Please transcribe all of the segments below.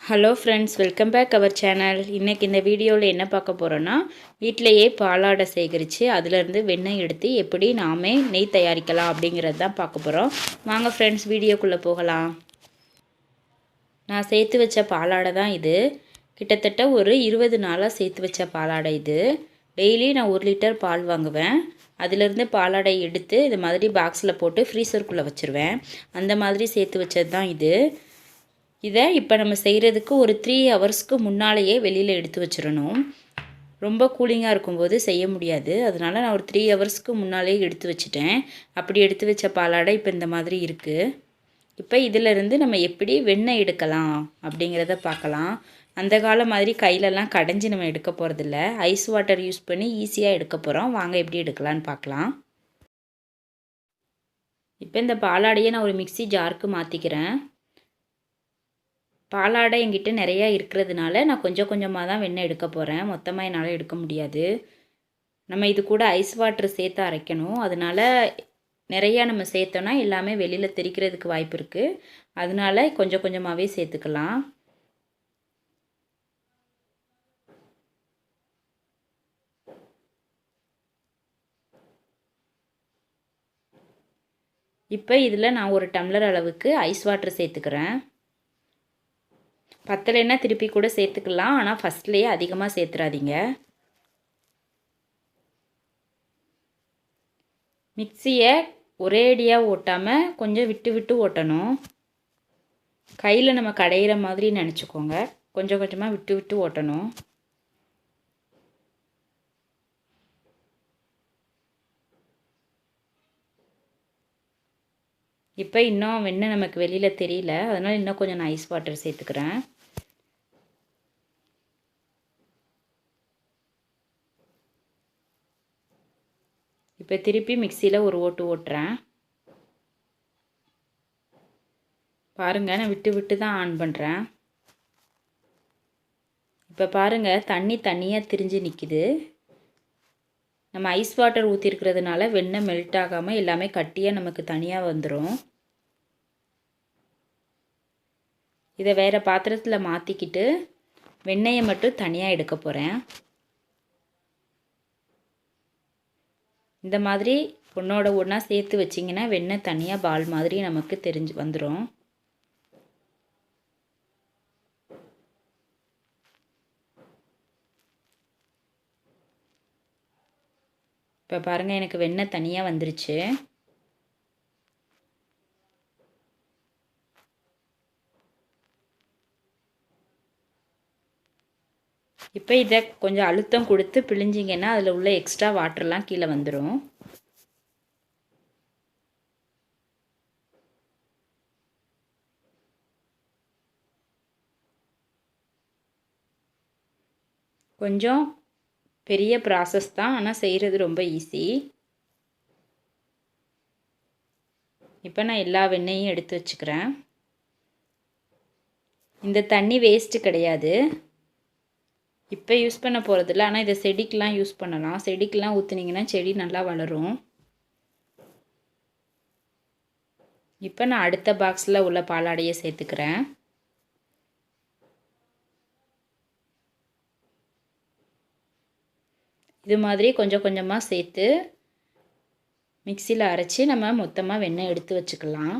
Hello friends, welcome back our channel. இன்றைக்கி இந்த வீடியோவில் என்ன பார்க்க போகிறோன்னா, வீட்டிலையே பாலாடை சேகரித்து அதிலேருந்து வெண்ணெய் எடுத்து எப்படி நாமே நெய் தயாரிக்கலாம் அப்படிங்கிறது தான் பார்க்க போகிறோம். வாங்க ஃப்ரெண்ட்ஸ், வீடியோக்குள்ளே போகலாம். நான் சேர்த்து வச்ச பாலாடை தான் இது. கிட்டத்தட்ட ஒரு 20 நாளாக சேர்த்து வச்ச பாலாடை இது. டெய்லி நான் 1 லிட்டர் பால் வாங்குவேன். அதிலேருந்து பாலாடை எடுத்து இது மாதிரி பாக்ஸில் போட்டு ஃப்ரீசருக்குள்ளே வச்சுருவேன். அந்த மாதிரி சேர்த்து வச்சது தான் இது. இதை இப்போ நம்ம செய்கிறதுக்கு ஒரு 3 ஹவர்ஸ்க்கு முன்னாலேயே வெளியில் எடுத்து வச்சிடணும். ரொம்ப கூலிங்காக இருக்கும்போது செய்ய முடியாது. அதனால் நான் ஒரு 3 ஹவர்ஸ்க்கு முன்னாலே எடுத்து வச்சுட்டேன். அப்படி எடுத்து வச்ச பாலாடை இப்போ இந்த மாதிரி இருக்குது. இப்போ இதிலிருந்து நம்ம எப்படி வெண்ணெய் எடுக்கலாம் அப்படிங்கிறத பார்க்கலாம். அந்த காலம் மாதிரி கையிலலாம் கடைஞ்சி நம்ம எடுக்க போகிறதில்ல. ஐஸ் வாட்டர் யூஸ் பண்ணி ஈஸியாக எடுக்க போகிறோம். வாங்க எப்படி எடுக்கலான்னு பார்க்கலாம். இப்போ இந்த பாலாடையை நான் ஒரு மிக்ஸி ஜாருக்கு மாற்றிக்கிறேன். பாலாடை என்கிட்ட நிறையா இருக்கிறதுனால நான் கொஞ்சம் கொஞ்சமாக தான் வெண்ணெய் எடுக்க போகிறேன். மொத்தமாக என்னால் எடுக்க முடியாது. நம்ம இது கூட ஐஸ் வாட்டர் சேர்த்து அரைக்கணும். அதனால் நிறையா நம்ம சேர்த்தோன்னா எல்லாமே வெளியில் தெறிக்கிறதுக்கு வாய்ப்பு இருக்குது. அதனால் கொஞ்சம் கொஞ்சமாகவே சேர்த்துக்கலாம். இப்போ இதில் நான் ஒரு டம்ளர் அளவுக்கு ஐஸ் வாட்டர் சேர்த்துக்கிறேன். பத்தலைன்னா திருப்பி கூட சேர்த்துக்கலாம். ஆனால் ஃபஸ்ட்லேயே அதிகமாக சேர்த்துறாதீங்க. மிக்சியை ஒரேடியாக ஓட்டாமல் கொஞ்சம் விட்டு விட்டு ஓட்டணும். கையில் நம்ம கடையிற மாதிரி நினச்சிக்கோங்க. கொஞ்சம் கொஞ்சமாக விட்டு விட்டு ஓட்டணும். இப்போ இன்னும் வெண்ணெய் நமக்கு வெளியில் தெரியல. அதனால் இன்னும் கொஞ்சம் நான் ஐஸ் வாட்டர் சேர்த்துக்கிறேன். இப்போ திருப்பி மிக்சியில் ஒரு ஓட்டு ஓட்டுறேன். பாருங்கள், நான் விட்டு விட்டு தான் ஆன் பண்ணுறேன். இப்போ பாருங்கள், தண்ணியாக திரிஞ்சு நிற்கிது. நம்ம ஐஸ் வாட்டர் ஊற்றிருக்கிறதுனால வெண்ணெய் மெல்ட் ஆகாமல் எல்லாமே கட்டியாக நமக்கு தனியாக வந்துடும். இதை வேறு பாத்திரத்தில் மாற்றிக்கிட்டு வெண்ணெயை மட்டும் தனியாக எடுக்க போகிறேன். இந்த மாதிரி ஒன்றோட ஒன்றா சேர்த்து வச்சிங்கன்னா வெண்ணெய் தனியாக பால் மாதிரி நமக்கு தெரிஞ்சு வந்துடும். இப்போ பாருங்கள், எனக்கு வெண்ணெய் தனியாக வந்துருச்சு. இப்போ இதை கொஞ்சம் அழுத்தம் கொடுத்து பிழிஞ்சிங்கன்னா அதில் உள்ள எக்ஸ்ட்ரா வாட்டர்லாம் கீழே வந்துடும். கொஞ்சம் பெரிய ப்ராசஸ் தான், ஆனால் செய்கிறது ரொம்ப ஈஸி. இப்போ நான் எல்லா வெண்ணெயும் எடுத்து வச்சுக்கிறேன். இந்த தண்ணி வேஸ்ட்டு கிடையாது. இப்போ யூஸ் பண்ண போகிறதில்ல, ஆனால் இதை செடிக்கெலாம் யூஸ் பண்ணலாம். செடிக்கெலாம் ஊற்றுனீங்கன்னா செடி நல்லா வளரும். இப்போ நான் அடுத்த பாக்ஸில் உள்ள பாலாடையை சேர்த்துக்கிறேன். இது மாதிரி கொஞ்சம் கொஞ்சமாக சேர்த்து மிக்சியில் அரைச்சி நம்ம மொத்தமாக வெண்ணெய் எடுத்து வச்சுக்கலாம்.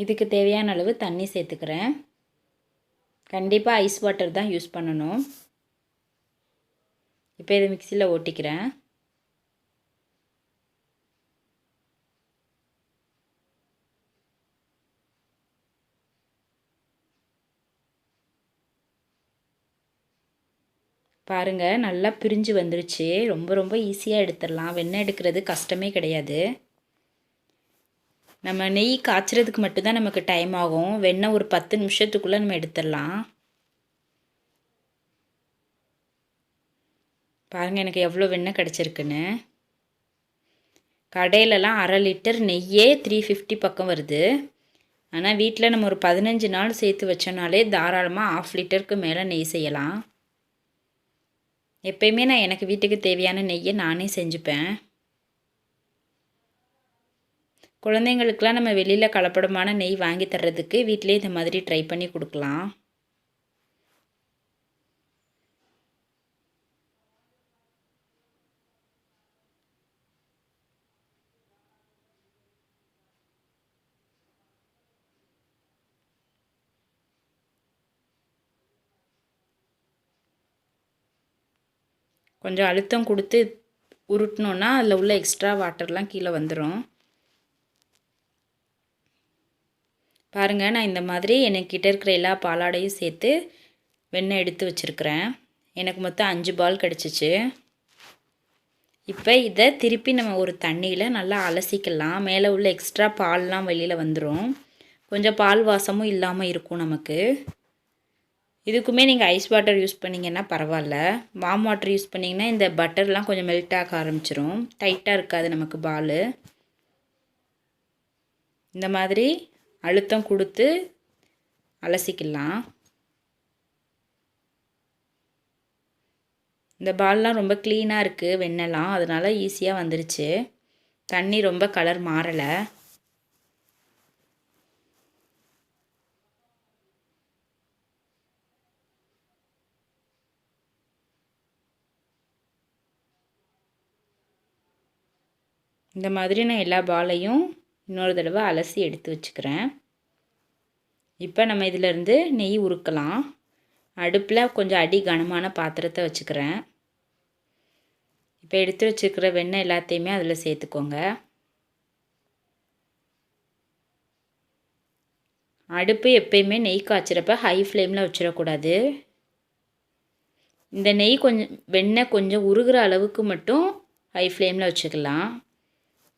இதுக்கு தேவையான அளவு தண்ணி சேர்த்துக்கிறேன். கண்டிப்பாக ஐஸ் வாட்டர் தான் யூஸ் பண்ணணும். இப்போ இதை மிக்சியில் ஓட்டிக்கிறேன். பாருங்கள், நல்லா பிரிஞ்சு வந்துருச்சு. ரொம்ப ரொம்ப ஈஸியாக எடுத்துடலாம். வெண்ணெய் எடுக்கிறது கஷ்டமே கிடையாது. நம்ம நெய் காய்ச்சறதுக்கு மட்டும்தான் நமக்கு டைம் ஆகும். வெண்ணெய் ஒரு 10 நிமிஷத்துக்குள்ளே நம்ம எடுத்துடலாம். பாருங்கள், எனக்கு எவ்வளோ வெண்ணெய் கிடச்சிருக்குன்னு. கடையிலலாம் 1/2 லிட்டர் நெய்யே 350 பக்கம் வருது. ஆனால் வீட்டில் நம்ம ஒரு 15 நாள் சேர்த்து வச்சோனாலே தாராளமாக 1/2 லிட்டருக்கு மேலே நெய் செய்யலாம். எப்பயுமே நான் எனக்கு வீட்டுக்கு தேவையான நெய்யை நானே செஞ்சுப்பேன். குழந்தைங்களுக்கெலாம் நம்ம வெளியில் கலப்படமான நெய் வாங்கி தர்றதுக்கு வீட்டிலே இந்த மாதிரி ட்ரை பண்ணி கொடுக்கலாம். கொஞ்சம் அழுத்தம் கொடுத்து உருட்டினோன்னா அதில் உள்ள எக்ஸ்ட்ரா வாட்டர்லாம் கீழே வந்துடும். பாருங்கள், நான் இந்த மாதிரி எனக்கிட்ட இருக்கிற எல்லா பாலாடையும் சேர்த்து வெண்ணெய் எடுத்து வச்சுருக்கிறேன். எனக்கு மொத்தம் 5 பால் கிடச்சிச்சு. இப்போ இதை திருப்பி நம்ம ஒரு தண்ணியில் நல்லா அலசிக்கலாம். மேலே உள்ள எக்ஸ்ட்ரா பால்லாம் வெளியில் வந்துடும். கொஞ்சம் பால் வாசமும் இல்லாமல் இருக்கும் நமக்கு. இதுக்குமே நீங்கள் ஐஸ் வாட்டர் யூஸ் பண்ணிங்கன்னா பரவாயில்ல. வார்ம் வாட்டர் யூஸ் பண்ணிங்கன்னா இந்த பட்டர்லாம் கொஞ்சம் மெல்ட் ஆக ஆரம்பிச்சிரும். டைட்டாக இருக்காது நமக்கு பால். இந்த மாதிரி அழுத்தம் கொடுத்து அலசிக்கலாம். இந்த பால்லாம் ரொம்ப க்ளீனாக இருக்குது வெண்ணெய்லாம், அதனால் ஈஸியாக வந்துருச்சு. தண்ணி ரொம்ப கலர் மாறலை. இந்த மாதிரி நான் எல்லா பாலையும் இன்னொரு தடவை அலசி எடுத்து வச்சுக்கிறேன். இப்போ நம்ம இதிலேருந்து நெய் உருக்கலாம். அடுப்பில் கொஞ்சம் அடி கனமான பாத்திரத்தை வச்சுக்கிறேன். இப்போ எடுத்து வச்சுருக்கிற வெண்ணெய் எல்லாத்தையுமே அதில் சேர்த்துக்கோங்க. அடுப்பு எப்பயுமே நெய் காய்ச்சிறப்ப ஹை ஃப்ளேமில் வச்சிடக்கூடாது. இந்த நெய் வெண்ணெய் கொஞ்சம் உருகிற அளவுக்கு மட்டும் ஹை ஃப்ளேமில் வச்சுக்கலாம்.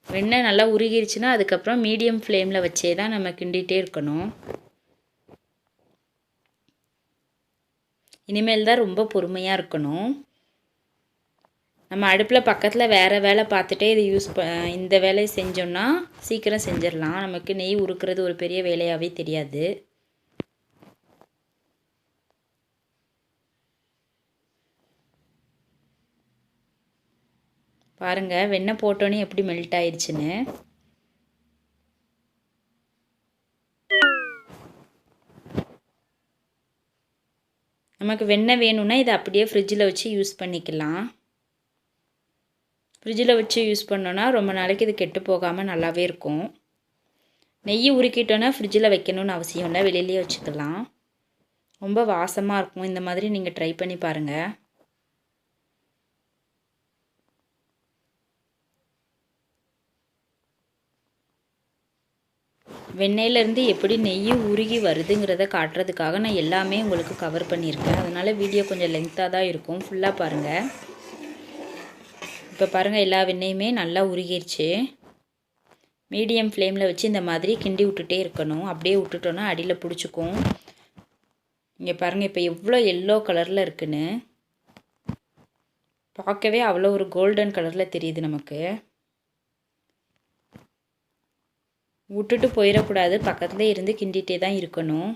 வெண்ணெய் நல்லா உருகிருச்சுன்னா அதுக்கப்புறம் மீடியம் ஃப்ளேமில் வச்சே தான் நம்ம கிண்டிகிட்டே இருக்கணும். இனிமேல் தான் ரொம்ப பொறுமையாக இருக்கணும். நம்ம அடுப்பில் பக்கத்தில் வேறு வேலை பார்த்துட்டே இது இந்த வேலையை செஞ்சோன்னா சீக்கிரம் செஞ்சிடலாம். நமக்கு நெய் உருக்கிறது ஒரு பெரிய வேலையாகவே தெரியாது. பாருங்கள், வெண்ணெய் போட்டோன்னே எப்படி மெல்ட் ஆயிடுச்சுன்னு. நமக்கு வெண்ணெய் வேணும்னா இதை அப்படியே ஃப்ரிட்ஜில் வச்சு யூஸ் பண்ணிக்கலாம். ஃப்ரிட்ஜில் வச்சு யூஸ் பண்ணோன்னா ரொம்ப நாளைக்கு இது கெட்டு போகாமல் நல்லாவே இருக்கும். நெய் உருக்கிட்டோன்னா ஃப்ரிட்ஜில் வைக்கணும்னு அவசியம் இல்லை, வெளியிலேயே வச்சுக்கலாம். ரொம்ப வாசமாக இருக்கும். இந்த மாதிரி நீங்கள் ட்ரை பண்ணி பாருங்கள். வெண்ணெயிலேருந்து எப்படி நெய் உருகி வருதுங்கிறத காட்டுறதுக்காக நான் எல்லாமே உங்களுக்கு கவர் பண்ணியிருக்கேன். அதனால் வீடியோ கொஞ்சம் லென்த்தாக தான் இருக்கும். ஃபுல்லாக பாருங்கள். இப்போ பாருங்கள், எல்லா வெண்ணெயுமே நல்லா உருகிருச்சு. மீடியம் ஃப்ளேமில் வச்சு இந்த மாதிரி கிண்டி விட்டுட்டே இருக்கணும். அப்படியே விட்டுட்டோன்னா அடியில் பிடிச்சிக்கும். இங்கே பாருங்கள், இப்போ எவ்வளோ எல்லோ கலரில் இருக்குன்னு. பார்க்கவே அவ்வளோ ஒரு கோல்டன் கலரில் தெரியுது நமக்கு. விட்டுட்டு போயிடக்கூடாது, பக்கத்துலேயே இருந்து கிண்டிகிட்டே தான் இருக்கணும்.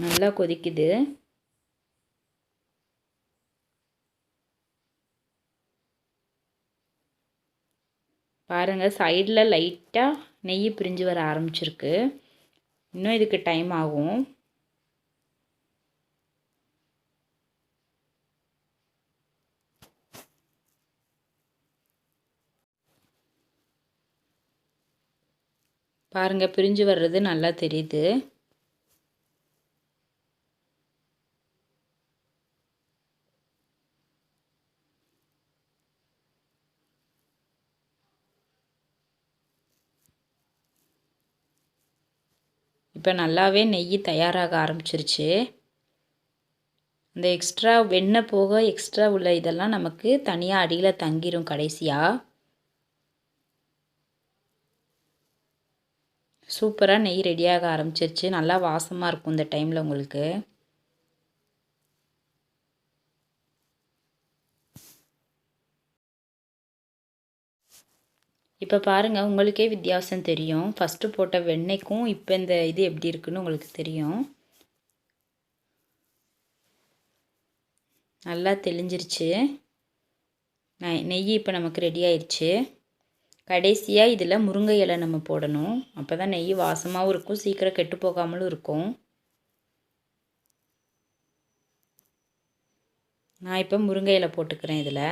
நல்லா கொதிக்குது. பாருங்கள், சைடில் லைட்டாக நெய் பிரிஞ்சு வர ஆரம்பிச்சிருக்கு. இன்னும் இதுக்கு டைம் ஆகும். பாருங்கள், பிரிஞ்சு வர்றது நல்லா தெரியுது. இப்போ நல்லாவே நெய் தயாராக ஆரம்பிச்சிருச்சு. இந்த எக்ஸ்ட்ரா வெண்ணெய் போக எக்ஸ்ட்ரா உள்ள இதெல்லாம் நமக்கு தனியாக அடியில் தங்கிரும் கடைசியாக. சூப்பராக நெய் ரெடியாக ஆரம்பிச்சிருச்சு. நல்லா வாசமாக இருக்கும் இந்த டைமில் உங்களுக்கு. இப்போ பாருங்கள், உங்களுக்கே வித்தியாசம் தெரியும். ஃபஸ்ட்டு போட்ட வெண்ணெய்க்கும் இப்போ இந்த இது எப்படி இருக்குன்னு உங்களுக்கு தெரியும். நல்லா தெளிஞ்சிருச்சு. நெய் இப்போ நமக்கு ரெடி ஆயிடுச்சு. கடைசியாக இதில் முருங்கை இலை நம்ம போடணும். அப்போ தான் நெய் வாசமாகவும் இருக்கும், சீக்கிரம் கெட்டு போகாமலும் இருக்கும். நான் இப்போ முருங்கை இலை போட்டுக்கிறேன் இதில்.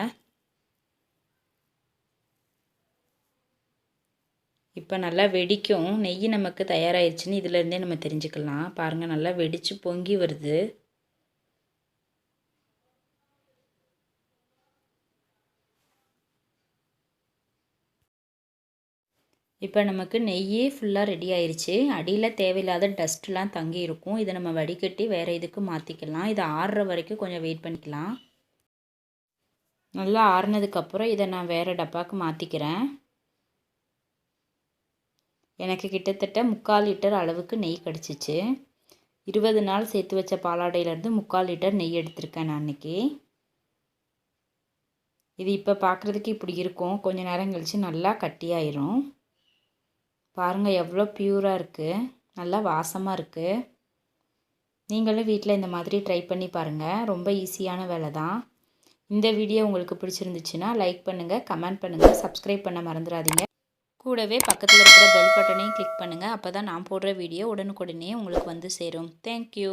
இப்போ நல்லா வெடிக்கும். நெய் நமக்கு தயாராகிடுச்சின்னு இதிலேருந்தே நம்ம தெரிஞ்சுக்கலாம். பாருங்கள், நல்லா வெடித்து பொங்கி வருது. இப்போ நமக்கு நெய் ஃபுல்லாக ரெடி ஆயிடுச்சு. அடியில் தேவையில்லாத டஸ்ட்லாம் தங்கி இருக்கும். இதை நம்ம வடிகட்டி வேறு இதுக்கு மாற்றிக்கலாம். இதை ஆறுற வரைக்கும் கொஞ்சம் வெயிட் பண்ணிக்கலாம். நல்லா ஆறுனதுக்கப்புறம் இதை நான் வேறு டப்பாவுக்கு மாற்றிக்கிறேன். எனக்கு கிட்டத்தட்ட 3/4 லிட்டர் அளவுக்கு நெய் கிடச்சிச்சு. 20 நாள் சேர்த்து வச்ச பாலாடையிலேருந்து 3/4 லிட்டர் நெய் எடுத்திருக்கேன் நான் அன்றைக்கி. இது இப்போ பார்க்குறதுக்கு இப்படி இருக்கும். கொஞ்சம் நேரம் கழித்து நல்லா கட்டியாயிரும். பாருங்கள் எவ்வளோ ப்யூராக இருக்குது, நல்லா வாசமாக இருக்குது. நீங்களும் வீட்டில் இந்த மாதிரி ட்ரை பண்ணி பாருங்கள். ரொம்ப ஈஸியான வேலை தான். இந்த வீடியோ உங்களுக்கு பிடிச்சிருந்துச்சுன்னா லைக் பண்ணுங்கள், கமெண்ட் பண்ணுங்கள், சப்ஸ்கிரைப் பண்ண மறந்துடாதீங்க. கூடவே பக்கத்தில் இருக்கிற பெல் பட்டனையும் கிளிக் பண்ணுங்கள். அப்போ தான் நான் போடுற வீடியோ உடனுக்குடனே உங்களுக்கு வந்து சேரும். தேங்க்யூ.